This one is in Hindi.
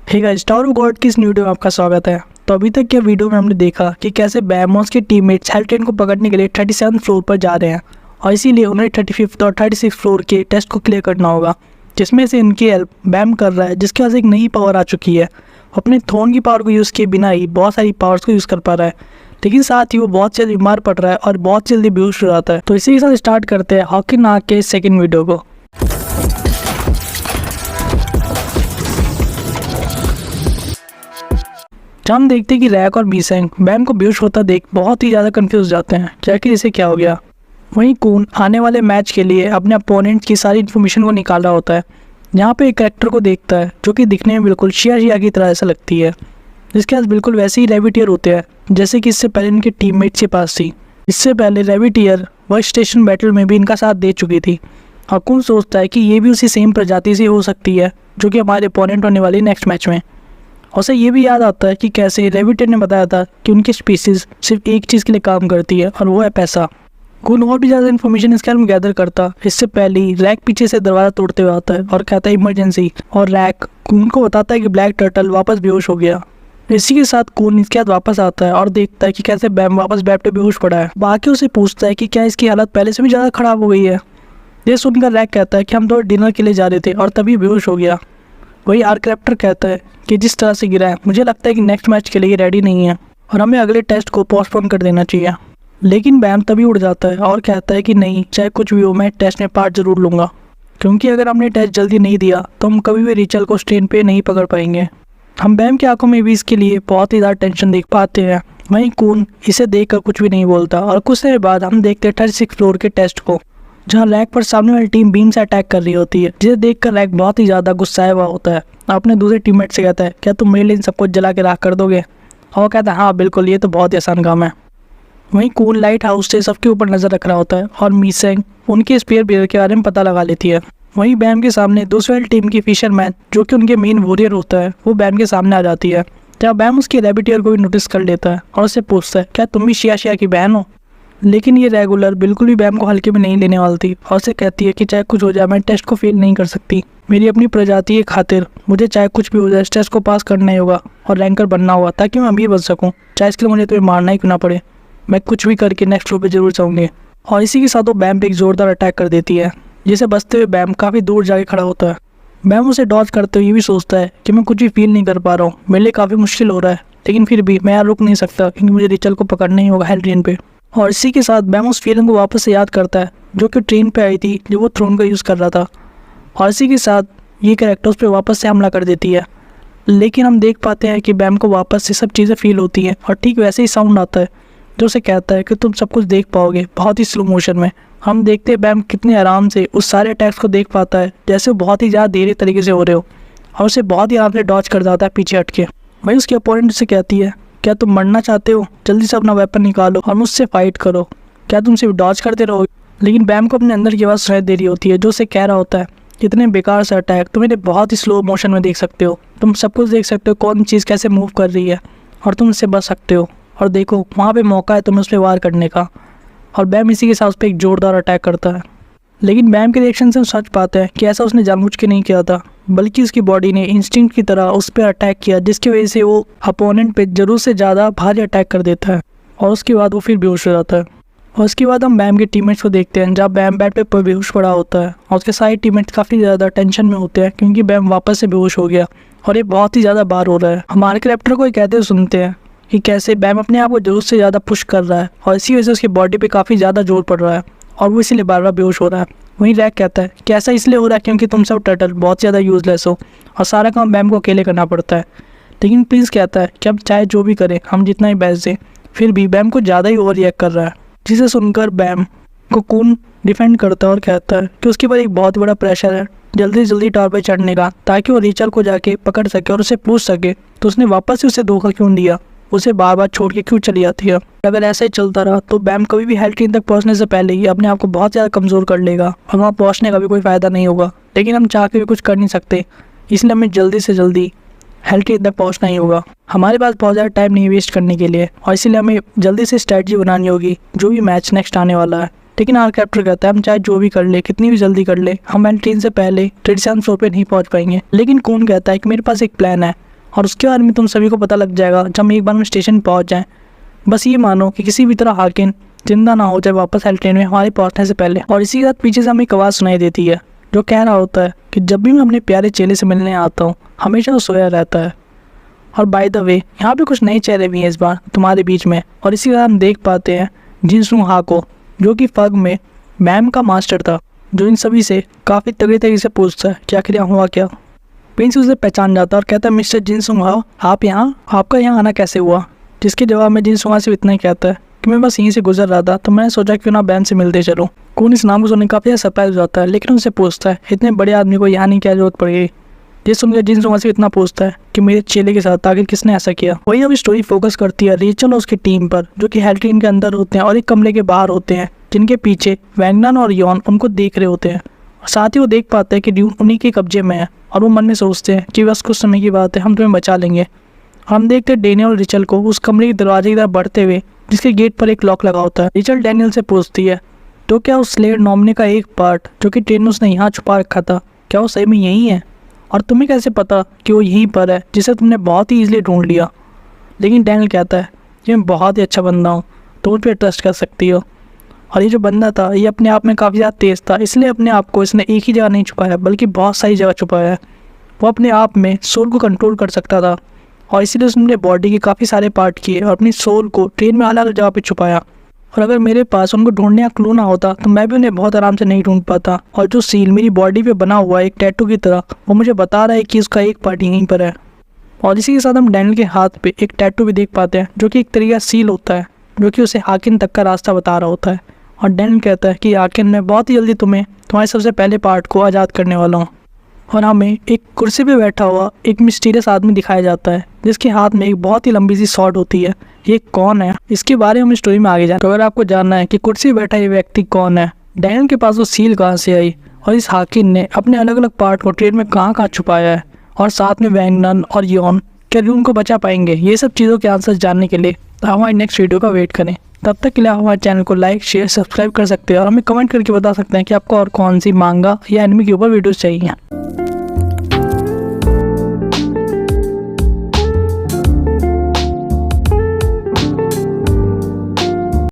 Hey guys, Tower of God की इस वीडियो में आपका स्वागत है। तो अभी तक के वीडियो में हमने देखा कि कैसे बैम और उसके टीममेट्स हेल्ट्रेन को पकड़ने के लिए 37 फ्लोर पर जा रहे हैं और इसीलिए उन्हें 35 और 36 फ्लोर के टेस्ट को क्लियर करना होगा, जिसमें से इनकी हेल्प बैम कर रहा है, जिसके पास एक नई पावर आ चुकी है। अपने थ्रोन की पावर को यूज़ किए बिना ही बहुत सारी पावर्स को यूज़ कर पा रहा है, लेकिन साथ ही वो बहुत जल्दी बीमार पड़ रहा है और बहुत जल्दी बेहोश हो जाता है। तो इसी के साथ स्टार्ट करते हैं हॉकी नाग के सेकेंड वीडियो को। हम देखते हैं कि रैक और मीसेंग बैम को बेहोश होता देख बहुत ही ज़्यादा कंफ्यूज जाते हैं कि आखिर इसे क्या हो गया। वहीं कून आने वाले मैच के लिए अपने अपोनेंट की सारी इन्फॉर्मेशन को निकाल रहा होता है। यहाँ पे एक कैरेक्टर को देखता है जो कि दिखने में बिल्कुल शिया की तरह ऐसा लगती है, जिसके पास बिल्कुल वैसे ही रेविटियर होते हैं जैसे कि इससे पहले इनके टीममेट्स के पास थी। इससे पहले रेविटियर वर्क स्टेशन बैटल में भी इनका साथ दे चुकी थी और कून सोचता है कि ये भी उसी सेम प्रजाति से हो सकती है जो कि हमारे अपोनेंट होने वाली नेक्स्ट मैच में। और उसे ये भी याद आता है कि कैसे रेविटियर ने बताया था कि उनकी स्पीसीज सिर्फ एक चीज़ के लिए काम करती है और वो है पैसा। कून और भी ज़्यादा इन्फॉर्मेशन इसके बारे में गैदर करता। इससे पहले ही रैक पीछे से दरवाज़ा तोड़ते हुए आता है और कहता है इमरजेंसी, और रैक कून को बताता है कि ब्लैक टर्टल वापस बेहोश हो गया। इसी के साथ कून इसके बाद वापस आता है और देखता है कि कैसे बैम वापस बैट पे बेहोश पड़ा है। बाकी उसे पूछता है कि क्या इसकी हालत पहले से भी ज़्यादा ख़राब हो गई है। ये सुनकर रैक कहता है कि हम तो डिनर के लिए जा रहे थे और तभी बेहोश हो गया। वही आर कैरेक्टर कहता है कि जिस तरह से गिरा है मुझे लगता है कि नेक्स्ट मैच के लिए रेडी नहीं है और हमें अगले टेस्ट को पोस्टपोन कर देना चाहिए। लेकिन बैम तभी उड़ जाता है और कहता है कि नहीं, चाहे कुछ भी हो मैं टेस्ट में पार्ट जरूर लूँगा, क्योंकि अगर हमने टेस्ट जल्दी नहीं दिया तो हम कभी भी रिचल को स्ट्रेन पे नहीं पकड़ पाएंगे। हम बैम की आंखों में भी इसके लिए बहुत ही ज़्यादा टेंशन देख पाते हैं। वहीं कून इसे देख कर कुछ भी नहीं बोलता और कुछ देर बाद हम देखते हैं 36 फ्लोर के टेस्ट को, जहाँ रैक पर सामने वाली टीम बीम से अटैक कर रही होती है, जिसे देखकर रैक बहुत ही ज़्यादा गुस्साया हुआ होता है। अपने दूसरे टीममेट से कहता है क्या तुम मेरे लिए इन सबको जला के राख कर दोगे, और वो कहता है हाँ बिल्कुल, ये तो बहुत ही आसान काम है। वहीं कून लाइट हाउस से सबके ऊपर नज़र रख रहा होता है और मीसेंग उनके स्पेयर बियर के बारे में पता लगा लेती है। वहीं बैम के सामने दूसरी वाली टीम की फिशरमैन जो कि उनके मेन वॉरियर होता है वो बैम के सामने आ जाती है, जहाँ बैम उसकी रेबिटियर को भी नोटिस कर लेता है और उससे पूछता है क्या तुम भी शिया की बहन हो। लेकिन ये रेगुलर बिल्कुल भी बैम को हल्के में नहीं लेने वाली थी और उसे कहती है कि चाहे कुछ हो जाए मैं टेस्ट को फेल नहीं कर सकती। मेरी अपनी प्रजाति की खातिर मुझे चाहे कुछ भी हो जाए इस टेस्ट को पास करना ही होगा और रैंकर बनना होगा ताकि मैं अमीर बन सकूं, चाहे इसके लिए मुझे तुम्हें मारना ही क्यों ना पड़े। मैं कुछ भी करके नेक्स्ट फ्लोर पे जरूर जाऊँगी। और इसी के साथ वो बैम पे एक जोरदार अटैक कर देती है, जिसे बचते हुए बैम काफ़ी दूर जाके खड़ा होता है। बैम उसे डॉज करते हुए ये भी सोचता है कि मैं कुछ भी फील नहीं कर पा रहा हूँ, मेरे लिए काफ़ी मुश्किल हो रहा है, लेकिन फिर भी मैं यहाँ रुक नहीं सकता क्योंकि मुझे रिचल को पकड़ना ही होगा हेल्ट्रेन पे। और इसी के साथ बैम उस फीलिंग को वापस से याद करता है जो कि ट्रेन पे आई थी जो वो थ्रोन का यूज़ कर रहा था, और इसी के साथ ये कैरेक्टर उस पर वापस से हमला कर देती है। लेकिन हम देख पाते हैं कि बैम को वापस से सब चीज़ें फील होती हैं और ठीक वैसे ही साउंड आता है जो उसे कहता है कि तुम सब कुछ देख पाओगे बहुत ही स्लो मोशन में। हम देखते हैं बैम कितने आराम से उस सारे अटैक्स को देख पाता है जैसे वो बहुत ही ज़्यादा धीरे तरीके से हो रहे हो, और उसे बहुत ही आराम से डॉज कर जाता है पीछे हटके। वही उसके अपोनेंट से कहती है क्या तुम मरना चाहते हो, जल्दी से अपना वेपन निकालो और मुझसे फाइट करो, क्या तुम सिर्फ डॉज करते रहोगे। लेकिन बैम को अपने अंदर की आवाज़ सुनाई दे रही होती है जो उसे कह रहा होता है इतने बेकार से अटैक तुम इन्हें बहुत ही स्लो मोशन में देख सकते हो, तुम सब कुछ देख सकते हो कौन चीज़ कैसे मूव कर रही है और तुम इससे बच सकते हो, और देखो वहाँ पे मौका है तुम्हें उस पर वार करने का। और बैम इसी के साथ उस पर एक जोरदार अटैक करता है। लेकिन बैम के रिएक्शन से हम समझ पाते हैं कि ऐसा उसने जानबूझ के नहीं किया था, बल्कि उसकी बॉडी ने इंस्टिंक्ट की तरह उस पर अटैक किया, जिसकी वजह से वो अपोनेंट पे ज़रूरत से ज़्यादा भारी अटैक कर देता है और उसके बाद वो फिर बेहोश हो जाता है। और उसके बाद हम बैम के टीममेट्स को देखते हैं जहाँ बैम बैट पे बेहोश पड़ा होता है और उसके सारे टीममेट्स काफ़ी ज़्यादा टेंशन में होते हैं क्योंकि बैम वापस से बेहोश हो गया और ये बहुत ही ज़्यादा बार हो रहा है। हमारे कैरेक्टर को ये कहते हुए सुनते हैं कि कैसे बैम अपने आप को ज़रूरत से ज़्यादा पुश कर रहा है और इसी वजह से उसकी बॉडी पे काफ़ी ज़्यादा जोर पड़ रहा है और वो इसीलिए बार बार बेहोश हो रहा है। वहीं रैक कहता है कि ऐसा इसलिए हो रहा है क्योंकि तुम सब टर्टल बहुत ज़्यादा यूजलेस हो और सारा काम बैम को अकेले करना पड़ता है। लेकिन प्रिंस कहता है कि अब चाहे जो भी करें हम जितना ही बेस्ट दें फिर भी बैम को ज़्यादा ही ओवर रिएक्ट कर रहा है, जिसे सुनकर बैम को कून डिफेंड करता है और कहता है कि उसके ऊपर एक बहुत बड़ा प्रेशर है जल्दी से जल्दी टावर पर चढ़ने का, ताकि वो रिचल को जाके पकड़ सके और उसे पूछ सके तो उसने वापस से उसे धोखा क्यों दिया, उसे बार बार छोड़ के क्यों चली जाती है। अगर ऐसे ही चलता रहा तो बैम कभी भी हेल्ट्रेन तक पहुंचने से पहले ही अपने आप को बहुत ज़्यादा कमज़ोर कर लेगा और वहाँ पहुंचने का भी कोई फ़ायदा नहीं होगा। लेकिन हम चाह के भी कुछ कर नहीं सकते, इसलिए हमें जल्दी से जल्दी हेल्ट्रेन तक पहुंचना ही होगा। हमारे पास बहुत ज़्यादा टाइम नहीं वेस्ट करने के लिए और इसीलिए हमें जल्दी से स्ट्रैटेजी बनानी होगी जो भी मैच नेक्स्ट आने वाला है। लेकिन आर कैरेक्टर कहता है हम चाहे जो भी कर ले, कितनी भी जल्दी कर ले, हम ट्रेन से पहले 37 फ्लोर पे नहीं पहुंच पाएंगे। लेकिन कून कहता है कि मेरे पास एक प्लान है और उसके बारे में तुम सभी को पता लग जाएगा जब एक बार हम स्टेशन पहुंच जाएं। बस ये मानो कि किसी भी तरह हाकिन जिंदा ना हो जाए वापस हेल्ट्रेन में हमारे पहुंचने से पहले। और इसी के साथ पीछे से हमें एक आवाज़ सुनाई देती है जो कह रहा होता है कि जब भी मैं अपने प्यारे चेले से मिलने आता हूँ हमेशा वो सोया रहता है। और बाय द वे यहाँ पे कुछ नए चेहरे भी हैं इस बार तुम्हारे बीच में। और इसी तरह हम देख पाते हैं जिनसू हा को, जो कि फग में मैम का मास्टर था, जो इन सभी से काफ़ी तगड़े तरीके से पूछता है कि आखिर यहाँ हुआ क्या। प्रिंस उसे पहचान जाता है और कहता है मिस्टर जिनसू हा, आप यहाँ, आपका यहाँ आना कैसे हुआ। जिसके जवाब में जिनसू हा से इतना ही कहता है कि मैं बस यहीं से गुजर रहा था तो मैंने सोचा क्यों ना बैम से मिलते चलूँ। कौन इस नाम को सुनने काफ़ी सरप्राइज हो जाता है, लेकिन उनसे पूछता है इतने बड़े आदमी को यहाँ नहीं क्या जरूरत पड़ गई। ये सुनकर जिनसू हा से इतना पूछता है कि मेरे चेले के साथ आखिर किसने ऐसा किया। वही अब स्टोरी फोकस करती है रेचल और उसकी टीम पर, जो कि हेल्ट्रेन के अंदर होते हैं और एक कमरे के बाहर होते हैं, जिनके पीछे वैंगनान और यॉन उनको देख रहे होते हैं। साथ ही वो देख पाते हैं कि ड्यून उन्हीं के कब्जे में है और वो मन में सोचते हैं कि बस कुछ समय की बात है, हम तुम्हें बचा लेंगे। हम देखते हैं डेनियल और रिचल को उस कमरे के दरवाजे की तरफ बढ़ते हुए, जिसके गेट पर एक लॉक लगा होता है। रिचल डेनियल से पूछती है तो क्या उस स्लेड नॉमिनी का एक पार्ट जो कि टेनोस ने यहाँ छुपा रखा था, क्या वो सही में यही है? और तुम्हें कैसे पता कि वो यहीं पर है जिसे तुमने बहुत ही ईजिली ढूंढ लिया? लेकिन डेनियल कहता है कि मैं बहुत ही अच्छा बंदा हूँ, तुम उस पर ट्रस्ट कर सकती हो। और ये जो बंदा था ये अपने आप में काफ़ी ज़्यादा तेज़ था, इसलिए अपने आप को इसने एक ही जगह नहीं छुपाया बल्कि बहुत सारी जगह छुपाया है। वो अपने आप में सोल को कंट्रोल कर सकता था और इसीलिए उसने बॉडी के काफ़ी सारे पार्ट किए और अपनी सोल को ट्रेन में अलग अलग जगह पे छुपाया। और अगर मेरे पास उनको ढूंढने का क्लू ना होता तो मैं भी उन्हें बहुत आराम से नहीं ढूंढ पाता। और जो सील मेरी बॉडी पे बना हुआ है एक टैटू की तरह, वो मुझे बता रहा है कि उसका एक पार्ट यहीं पर है। और इसी के साथ हम डैनियल के हाथ पे एक टैटू भी देख पाते हैं जो कि एक तरीके का सील होता है, जो कि उसे हाकिन तक का रास्ता बता रहा होता है। और डैनियल कहता है कि हाकिन मैं बहुत ही जल्दी तुम्हारे सबसे पहले पार्ट को आज़ाद करने वाला हूँ। और हमें एक कुर्सी पे बैठा हुआ एक मिस्टीरियस आदमी दिखाया जाता है, जिसके हाथ में एक बहुत ही लंबी सी शॉर्ट होती है। ये कौन है, इसके बारे में हम स्टोरी में आगे जाए। तो अगर आपको जानना है कि कुर्सी पे बैठा ये व्यक्ति कौन है, डैनियल के पास वो सील कहाँ से आई, और इस हाकिन ने अपने अलग अलग पार्ट को ट्रेन में कहाँ छुपाया है, और साथ में वैंगनन और यॉन क्या ड्यून को बचा पाएंगे, ये सब चीज़ों के आंसर जानने के लिए हमारे नेक्स्ट वीडियो का वेट करें। तब तक के लिए हमारे चैनल को लाइक, शेयर, सब्सक्राइब कर सकते हैं और हमें कमेंट करके बता सकते हैं कि आपको और कौन सी मांगा या एनिमे के ऊपर वीडियोस चाहिए।